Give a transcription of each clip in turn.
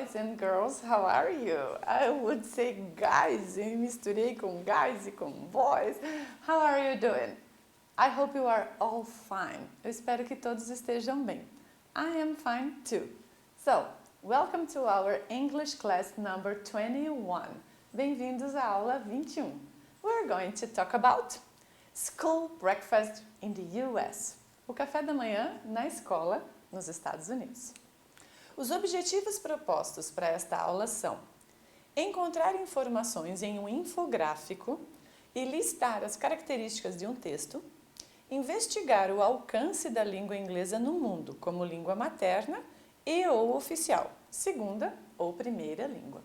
boys and girls, how are you? I would say guys, e misturei com guys e com boys. How are you doing? I hope you are all fine. Eu espero que todos estejam bem. I am fine too. So, welcome to our English class number 21. Bem-vindos à aula 21. We're going to talk about school breakfast in the US. O café da manhã na escola nos Estados Unidos. Os objetivos propostos para esta aula são encontrar informações em um infográfico e listar as características de um texto, investigar o alcance da língua inglesa no mundo como língua materna e ou oficial, segunda ou primeira língua.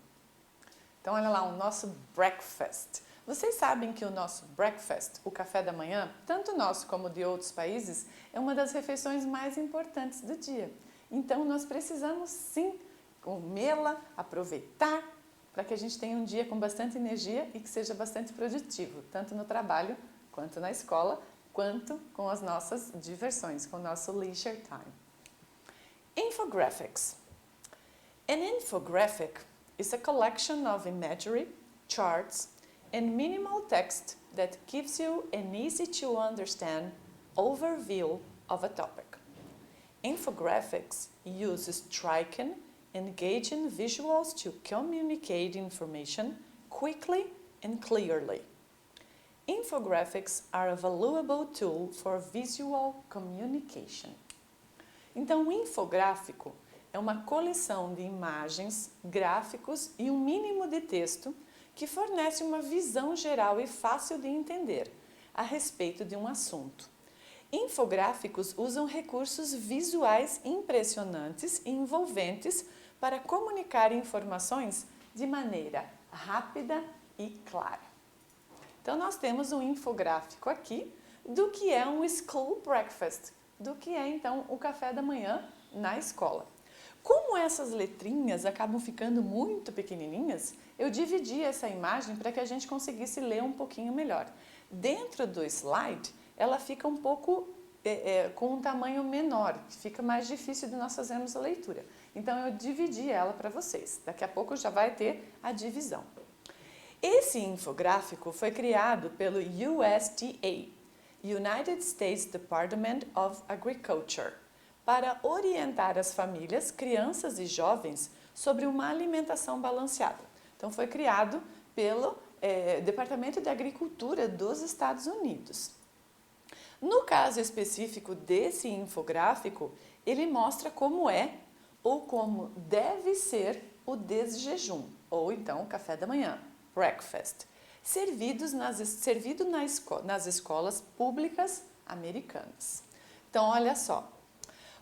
Então, olha lá, o nosso breakfast. Vocês sabem que o nosso breakfast, o café da manhã, tanto nosso como de outros países, é uma das refeições mais importantes do dia. Então, nós precisamos sim comê-la, aproveitar, para que a gente tenha um dia com bastante energia e que seja bastante produtivo, tanto no trabalho, quanto na escola, quanto com as nossas diversões, com o nosso leisure time. Infographics. An infographic is a collection of imagery, charts, and minimal text that gives you an easy to understand overview of a topic. Infographics use striking, engaging visuals to communicate information quickly and clearly. Infographics are a valuable tool for visual communication. Então, o infográfico é uma coleção de imagens, gráficos e um mínimo de texto que fornece uma visão geral e fácil de entender a respeito de um assunto. Infográficos usam recursos visuais impressionantes e envolventes para comunicar informações de maneira rápida e clara. Então, nós temos um infográfico aqui do que é um school breakfast, do que é, então, o café da manhã na escola. Como essas letrinhas acabam ficando muito pequenininhas, eu dividi essa imagem para que a gente conseguisse ler um pouquinho melhor. Dentro do slide, ela fica um pouco com um tamanho menor, fica mais difícil de nós fazermos a leitura. Então, eu dividi ela para vocês. Daqui a pouco já vai ter a divisão. Esse infográfico foi criado pelo USDA, United States Department of Agriculture, para orientar as famílias, crianças e jovens sobre uma alimentação balanceada. Então, foi criado pelo Departamento de Agricultura dos Estados Unidos. No caso específico desse infográfico, ele mostra como é ou como deve ser o desjejum, ou então o café da manhã, breakfast, servido nas escolas públicas americanas. Então, olha só.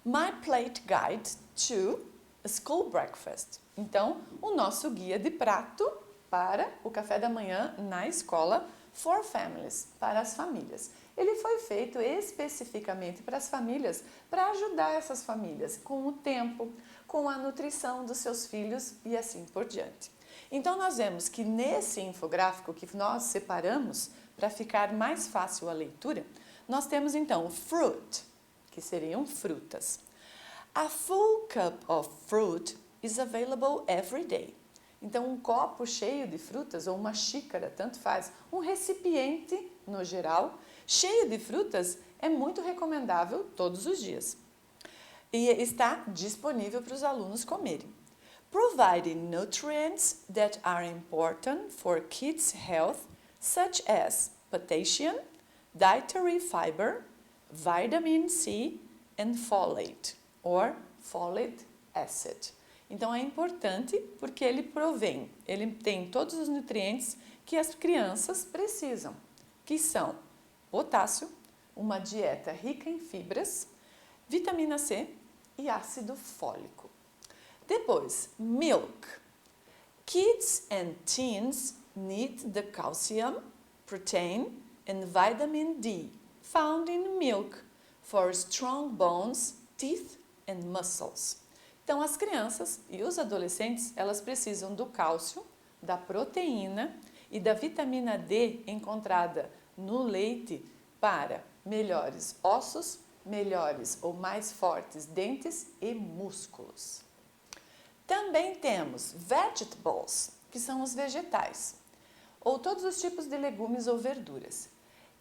My Plate Guide to School Breakfast. Então, o nosso guia de prato para o café da manhã na escola for families, para as famílias. Ele foi feito especificamente para as famílias, para ajudar essas famílias com o tempo, com a nutrição dos seus filhos e assim por diante. Então, nós vemos que nesse infográfico que nós separamos para ficar mais fácil a leitura, nós temos então fruit, que seriam frutas. A full cup of fruit is available every day. Então, um copo cheio de frutas ou uma xícara, tanto faz, um recipiente, no geral, cheio de frutas é muito recomendável todos os dias. E está disponível para os alunos comerem. Providing nutrients that are important for kids' health, such as potassium, dietary fiber, vitamin C and folate, or folate acid. Então, é importante porque ele tem todos os nutrientes que as crianças precisam, que são potássio, uma dieta rica em fibras, vitamina C e ácido fólico. Depois, milk. Kids and teens need the calcium, protein and vitamin D found in milk for strong bones, teeth and muscles. Então, as crianças e os adolescentes, elas precisam do cálcio, da proteína e da vitamina D encontrada no leite para melhores ossos, melhores ou mais fortes dentes e músculos. Também temos vegetables, que são os vegetais, ou todos os tipos de legumes ou verduras.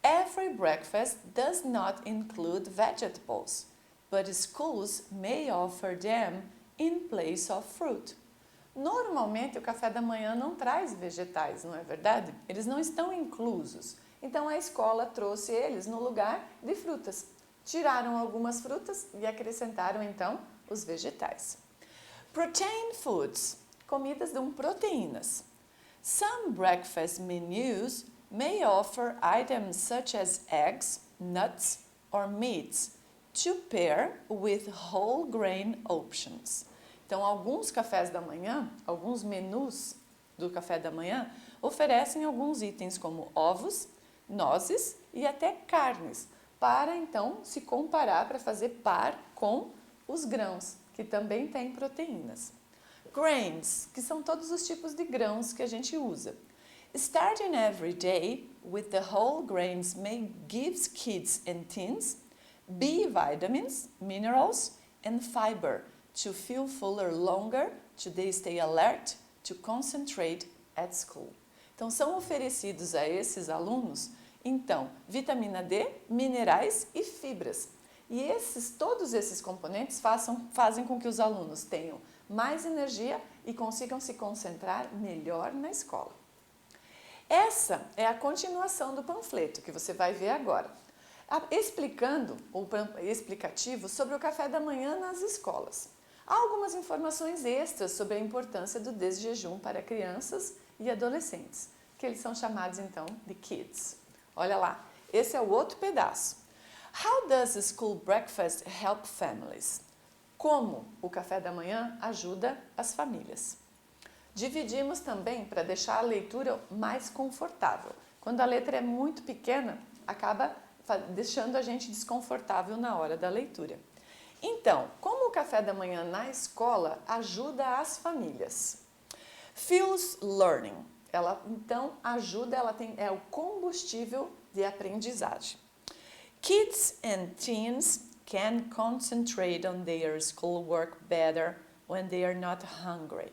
Every breakfast does not include vegetables, but schools may offer them in place of fruit. Normalmente o café da manhã não traz vegetais, não é verdade? Eles não estão inclusos. Então a escola trouxe eles no lugar de frutas. Tiraram algumas frutas e acrescentaram então os vegetais. Protein foods, comidas com proteínas. Some breakfast menus may offer items such as eggs, nuts, or meats to pair with whole grain options. Então, alguns cafés da manhã, alguns menus do café da manhã oferecem alguns itens como ovos, nozes e até carnes, para então se comparar, para fazer par com os grãos, que também têm proteínas. Grains, que são todos os tipos de grãos que a gente usa. Starting every day with the whole grains may gives kids and teens B vitamins, minerals, and fiber to feel fuller longer, to they stay alert, to concentrate at school. Então, são oferecidos a esses alunos, então, vitamina D, minerais e fibras. E todos esses componentes fazem com que os alunos tenham mais energia e consigam se concentrar melhor na escola. Essa é a continuação do panfleto que você vai ver agora, explicando o explicativo sobre o café da manhã nas escolas. Há algumas informações extras sobre a importância do desjejum para crianças e adolescentes, que eles são chamados então de kids. Olha lá, esse é o outro pedaço. How does school breakfast help families? Como o café da manhã ajuda as famílias? Dividimos também para deixar a leitura mais confortável. Quando a letra é muito pequena, acaba deixando a gente desconfortável na hora da leitura. Então, como o café da manhã na escola ajuda as famílias? Feels learning. Ela então ajuda, é o combustível de aprendizagem. Kids and teens can concentrate on their schoolwork better when they are not hungry.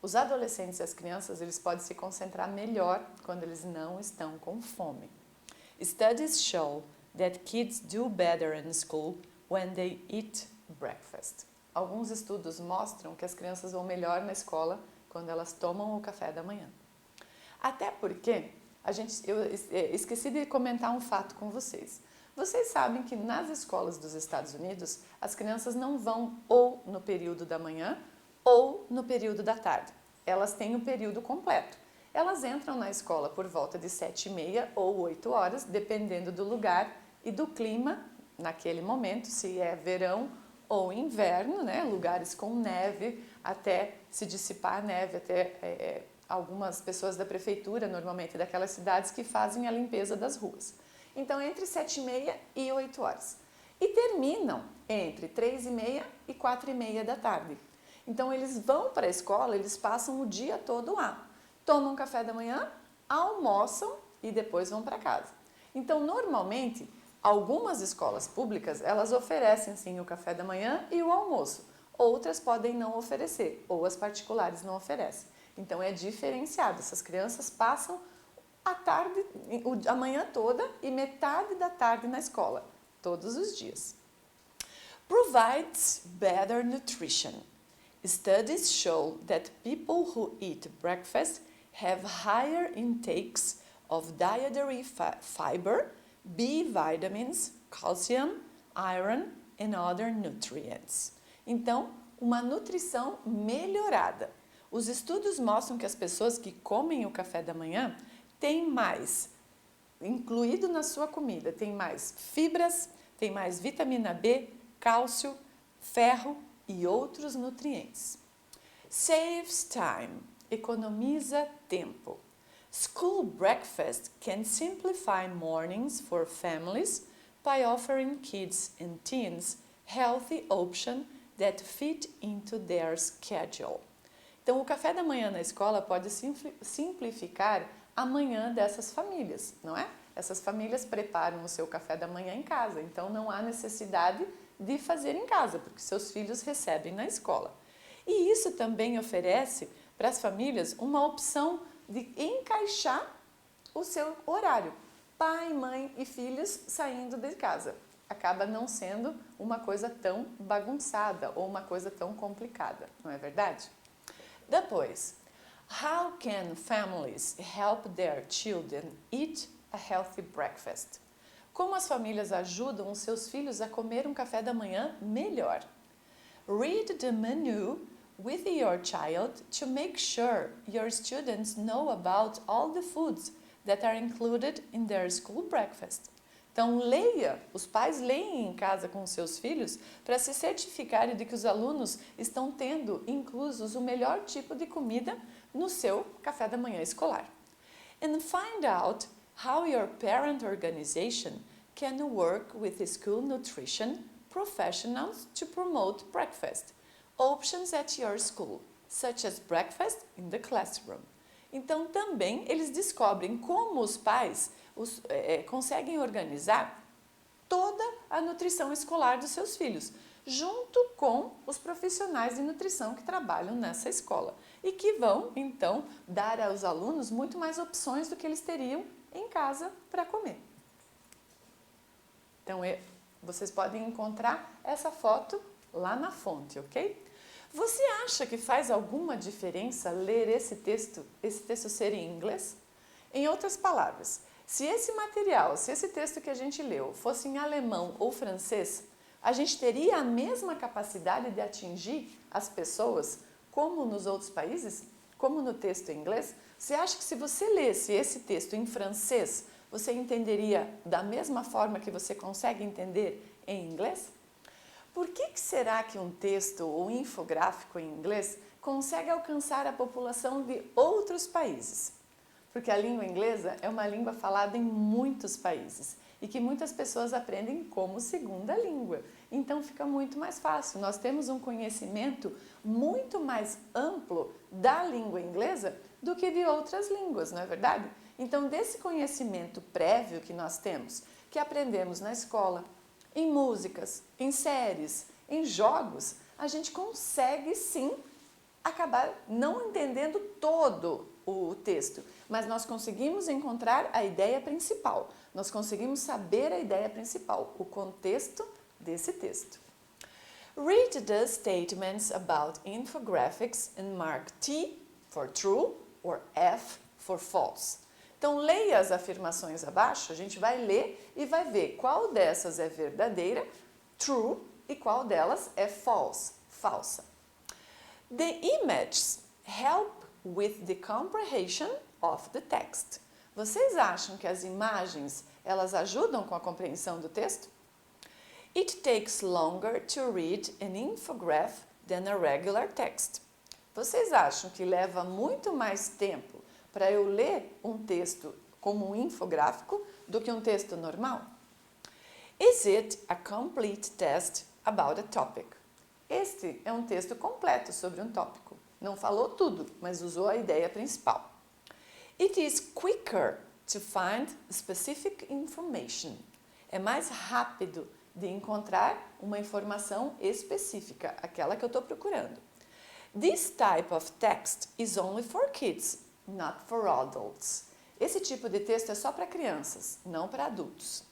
Os adolescentes e as crianças, eles podem se concentrar melhor quando eles não estão com fome. Studies show that kids do better in school when they eat breakfast. Alguns estudos mostram que as crianças vão melhor na escola quando elas tomam o café da manhã. Até porque, eu esqueci de comentar um fato com vocês. Vocês sabem que nas escolas dos Estados Unidos, as crianças não vão ou no período da manhã ou no período da tarde. Elas têm o período completo. Elas entram na escola por volta de 7h30 ou 8 horas, dependendo do lugar e do clima naquele momento, se é verão ou inverno, né? Lugares com neve, até se dissipar a neve, até algumas pessoas da prefeitura, normalmente daquelas cidades, que fazem a limpeza das ruas. Então, entre 7h30 e 8 horas. E terminam entre 3h30 e 4h30 da tarde. Então, eles vão para a escola, eles passam o dia todo lá. Tomam café da manhã, almoçam e depois vão para casa. Então, normalmente, algumas escolas públicas, elas oferecem sim o café da manhã e o almoço. Outras podem não oferecer, ou as particulares não oferecem. Então, é diferenciado. Essas crianças passam a manhã toda e metade da tarde na escola, todos os dias. Provides better nutrition. Studies show that people who eat breakfast have higher intakes of dietary fiber, B vitamins, calcium, iron and other nutrients. Então, uma nutrição melhorada. Os estudos mostram que as pessoas que comem o café da manhã têm mais, incluído na sua comida, tem mais fibras, tem mais vitamina B, cálcio, ferro e outros nutrientes. Saves time, economiza tempo. School breakfast can simplify mornings for families by offering kids and teens healthy options that fit into their schedule. Então, o café da manhã na escola pode simplificar a manhã dessas famílias, não é? Essas famílias preparam o seu café da manhã em casa, então não há necessidade de fazer em casa, porque seus filhos recebem na escola. E isso também oferece para as famílias uma opção de encaixar o seu horário. Pai, mãe e filhos saindo de casa. Acaba não sendo uma coisa tão bagunçada ou uma coisa tão complicada, não é verdade? Depois, how can families help their children eat a healthy breakfast? Como as famílias ajudam os seus filhos a comer um café da manhã melhor? Read the menu with your child to make sure your students know about all the foods that are included in their school breakfast. Então, leia, os pais leem em casa com os seus filhos para se certificarem de que os alunos estão tendo inclusos o melhor tipo de comida no seu café da manhã escolar. And find out how your parent organization can work with the school nutrition professionals to promote breakfast options at your school, such as breakfast in the classroom. Então, também eles descobrem como os pais conseguem organizar toda a nutrição escolar dos seus filhos, junto com os profissionais de nutrição que trabalham nessa escola e que vão, então, dar aos alunos muito mais opções do que eles teriam em casa para comer. Então, vocês podem encontrar essa foto lá na fonte, ok? Você acha que faz alguma diferença ler esse texto ser em inglês? Em outras palavras, se esse material, se esse texto que a gente leu fosse em alemão ou francês, a gente teria a mesma capacidade de atingir as pessoas como nos outros países? Como no texto em inglês? Você acha que se você lesse esse texto em francês, você entenderia da mesma forma que você consegue entender em inglês? Por que será que um texto ou infográfico em inglês consegue alcançar a população de outros países? Porque a língua inglesa é uma língua falada em muitos países e que muitas pessoas aprendem como segunda língua. Então fica muito mais fácil. Nós temos um conhecimento muito mais amplo da língua inglesa do que de outras línguas, não é verdade? Então, desse conhecimento prévio que nós temos, que aprendemos na escola, em músicas, em séries, em jogos, a gente consegue sim acabar não entendendo todo o texto, mas nós conseguimos encontrar a ideia principal, nós conseguimos saber a ideia principal, o contexto desse texto. Read the statements about infographics and mark T for true or F for false. Então, leia as afirmações abaixo, a gente vai ler e vai ver qual dessas é verdadeira, true, e qual delas é false, falsa. The images help with the comprehension of the text. Vocês acham que as imagens, elas ajudam com a compreensão do texto? It takes longer to read an infograph than a regular text. Vocês acham que leva muito mais tempo para eu ler um texto como um infográfico do que um texto normal? Is it a complete text about a topic? Este é um texto completo sobre um tópico. Não falou tudo, mas usou a ideia principal. It is quicker to find specific information. É mais rápido de encontrar uma informação específica, aquela que eu estou procurando. This type of text is only for kids, not for adults. Esse tipo de texto é só para crianças, não para adultos.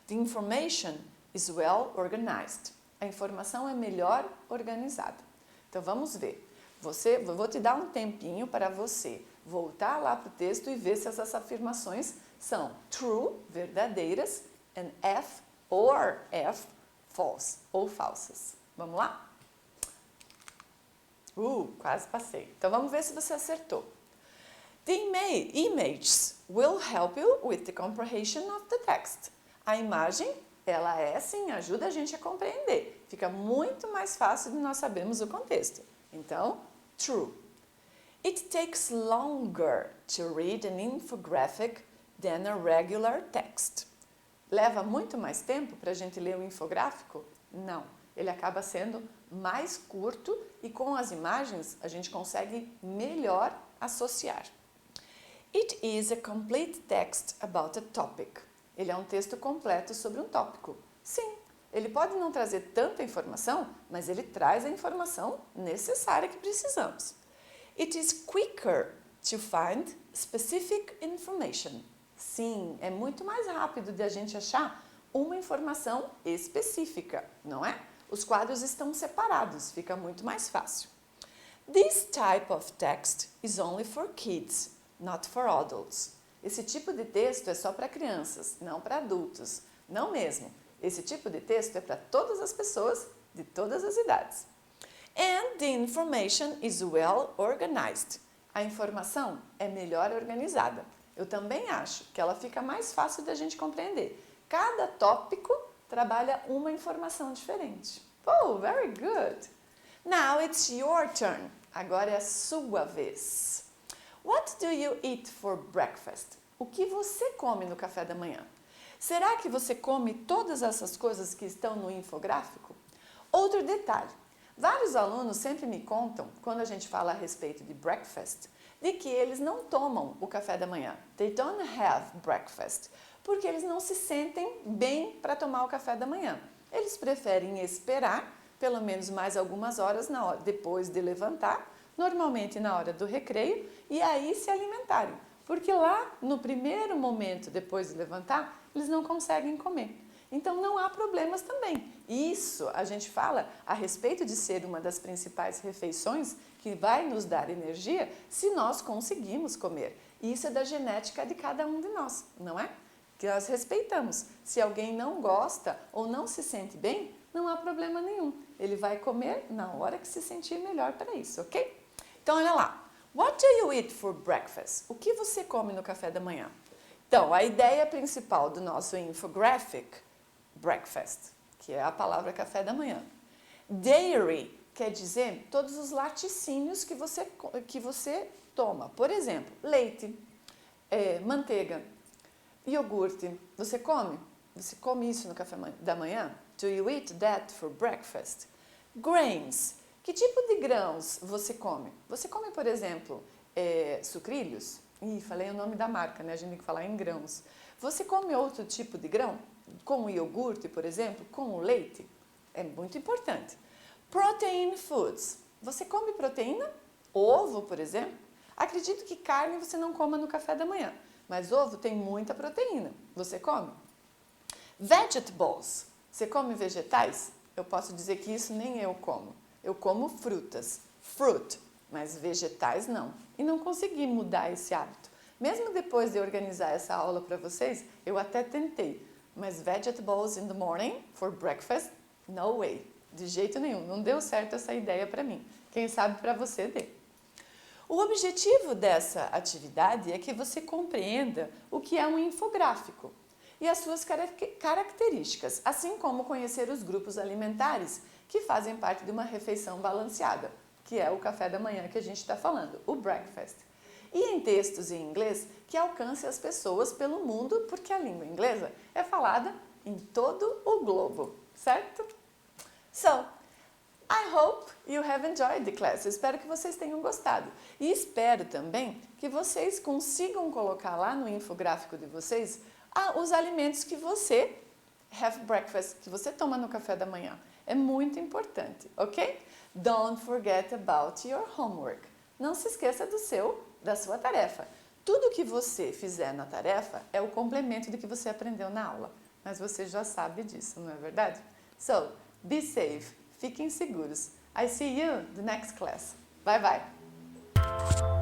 The information is well organized. A informação é melhor organizada. Então vamos ver. Eu vou te dar um tempinho para você voltar lá para o texto e ver se essas afirmações são true, verdadeiras, and F or F, false ou falsas. Vamos lá? Quase passei. Então vamos ver se você acertou. The images will help you with the comprehension of the text. A imagem, ela sim, ajuda a gente a compreender. Fica muito mais fácil de nós sabermos o contexto. Então, true. It takes longer to read an infographic than a regular text. Leva muito mais tempo para a gente ler um infográfico? Não. Ele acaba sendo mais curto e com as imagens a gente consegue melhor associar. It is a complete text about a topic. Ele é um texto completo sobre um tópico. Sim, Ele pode não trazer tanta informação, mas ele traz a informação necessária que precisamos. It is quicker to find specific information. Sim, é muito mais rápido de a gente achar uma informação específica, não é? Os quadros estão separados, fica muito mais fácil. This type of text is only for kids, not for adults. Esse tipo de texto é só para crianças, não para adultos. Não mesmo. Esse tipo de texto é para todas as pessoas de todas as idades. And the information is well organized. A informação é melhor organizada. Eu também acho que ela fica mais fácil da gente compreender. Cada tópico trabalha uma informação diferente. Oh, very good! Now it's your turn. Agora é a sua vez. What do you eat for breakfast? O que você come no café da manhã? Será que você come todas essas coisas que estão no infográfico? Outro detalhe. Vários alunos sempre me contam, quando a gente fala a respeito de breakfast, de que eles não tomam o café da manhã. They don't have breakfast. Porque eles não se sentem bem para tomar o café da manhã. Eles preferem esperar pelo menos mais algumas horas depois de levantar, normalmente na hora do recreio, e aí se alimentarem. Porque lá, no primeiro momento depois de levantar, eles não conseguem comer. Então não há problemas também. Isso a gente fala a respeito de ser uma das principais refeições que vai nos dar energia se nós conseguimos comer. E isso é da genética de cada um de nós, não é? Que nós respeitamos. Se alguém não gosta ou não se sente bem, não há problema nenhum. Ele vai comer na hora que se sentir melhor para isso, ok? Então, olha lá. What do you eat for breakfast? O que você come no café da manhã? Então, a ideia principal do nosso infographic, breakfast, que é a palavra café da manhã. Dairy quer dizer todos os laticínios que você toma. Por exemplo, leite, manteiga, iogurte. Você come? Você come isso no café da manhã? Do you eat that for breakfast? Grains. Que tipo de grãos você come? Você come, por exemplo, sucrilhos? Ih, falei o nome da marca, né? A gente tem que falar em grãos. Você come outro tipo de grão? Com o iogurte, por exemplo? Com o leite? É muito importante. Protein foods. Você come proteína? Ovo, por exemplo? Acredito que carne você não coma no café da manhã, mas ovo tem muita proteína. Você come? Vegetables. Você come vegetais? Eu posso dizer que isso nem eu como. Eu como frutas, fruit, mas vegetais não. E não consegui mudar esse hábito. Mesmo depois de organizar essa aula para vocês, eu até tentei. Mas vegetables in the morning for breakfast? No way. De jeito nenhum. Não deu certo essa ideia para mim. Quem sabe para você dê. O objetivo dessa atividade é que você compreenda o que é um infográfico e as suas características, assim como conhecer os grupos alimentares que fazem parte de uma refeição balanceada, que é o café da manhã que a gente está falando, o breakfast. E em textos em inglês que alcance as pessoas pelo mundo, porque a língua inglesa é falada em todo o globo, certo? So, I hope you have enjoyed the class. Eu espero que vocês tenham gostado. E espero também que vocês consigam colocar lá no infográfico de vocês os alimentos que você have breakfast, que você toma no café da manhã. É muito importante, ok? Don't forget about your homework. Não se esqueça da sua tarefa. Tudo que você fizer na tarefa é o complemento do que você aprendeu na aula. Mas você já sabe disso, não é verdade? So, be safe. Fiquem seguros. I see you in the next class. Bye bye.